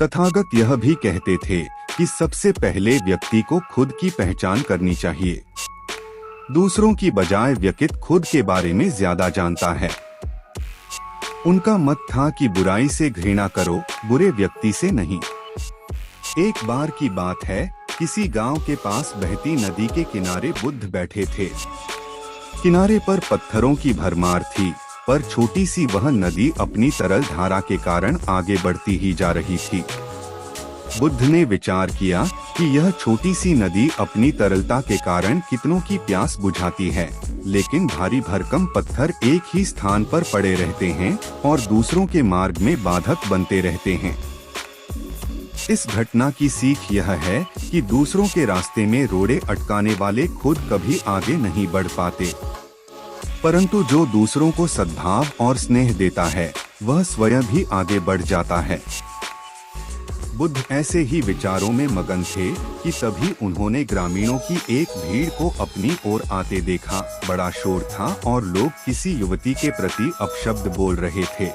तथागत यह भी कहते थे कि सबसे पहले व्यक्ति को खुद की पहचान करनी चाहिए। दूसरों की बजाय व्यक्ति खुद के बारे में ज्यादा जानता है। उनका मत था कि बुराई से घृणा करो, बुरे व्यक्ति से नहीं। एक बार की बात है, किसी गांव के पास बहती नदी के किनारे बुद्ध बैठे थे। किनारे पर पत्थरों की भरमार थी, पर छोटी सी वह नदी अपनी तरल धारा के कारण आगे बढ़ती ही जा रही थी। बुद्ध ने विचार किया कि यह छोटी सी नदी अपनी तरलता के कारण कितनों की प्यास बुझाती है, लेकिन भारी भरकम पत्थर एक ही स्थान पर पड़े रहते हैं और दूसरों के मार्ग में बाधक बनते रहते हैं। इस घटना की सीख यह है कि दूसरों के रास्ते में रोड़े अटकाने वाले खुद कभी आगे नहीं बढ़ पाते, परंतु जो दूसरों को सद्भाव और स्नेह देता है वह स्वयं भी आगे बढ़ जाता है। बुद्ध ऐसे ही विचारों में मगन थे कि तभी उन्होंने ग्रामीणों की एक भीड़ को अपनी ओर आते देखा। बड़ा शोर था और लोग किसी युवती के प्रति अपशब्द बोल रहे थे।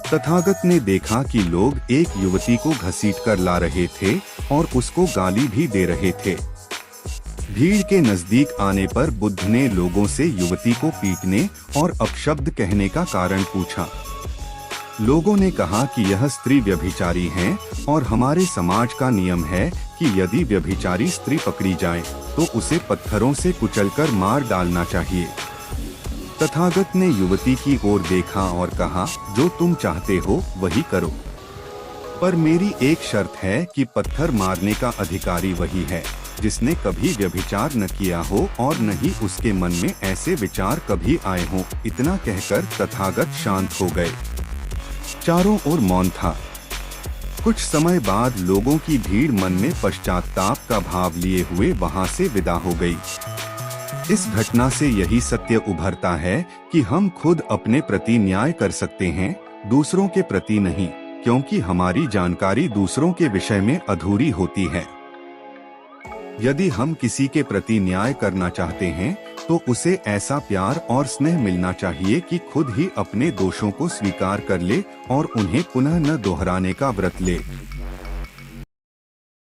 तथागत ने देखा कि लोग एक युवती को घसीटकर ला रहे थे और उसको गाली भी दे रहे थे। भीड़ के नजदीक आने पर बुद्ध ने लोगों से युवती को पीटने और अपशब्द कहने का कारण पूछा। लोगों ने कहा कि यह स्त्री व्यभिचारी है और हमारे समाज का नियम है कि यदि व्यभिचारी स्त्री पकड़ी जाए तो उसे पत्थरों से कुचलकर मार डालना चाहिए। तथागत ने युवती की ओर देखा और कहा, जो तुम चाहते हो वही करो, पर मेरी एक शर्त है कि पत्थर मारने का अधिकारी वही है जिसने कभी व्यभिचार न किया हो और न ही उसके मन में ऐसे विचार कभी आए हों। इतना कहकर तथागत शांत हो गए। चारों ओर मौन था। कुछ समय बाद लोगों की भीड़ मन में पश्चाताप का भाव लिए हुए वहां से विदा हो गई। इस घटना से यही सत्य उभरता है कि हम खुद अपने प्रति न्याय कर सकते हैं, दूसरों के प्रति नहीं, क्योंकि हमारी जानकारी दूसरों के विषय में अधूरी होती है। यदि हम किसी के प्रति न्याय करना चाहते हैं तो उसे ऐसा प्यार और स्नेह मिलना चाहिए कि खुद ही अपने दोषों को स्वीकार कर ले और उन्हें पुनः न दोहराने का व्रत ले।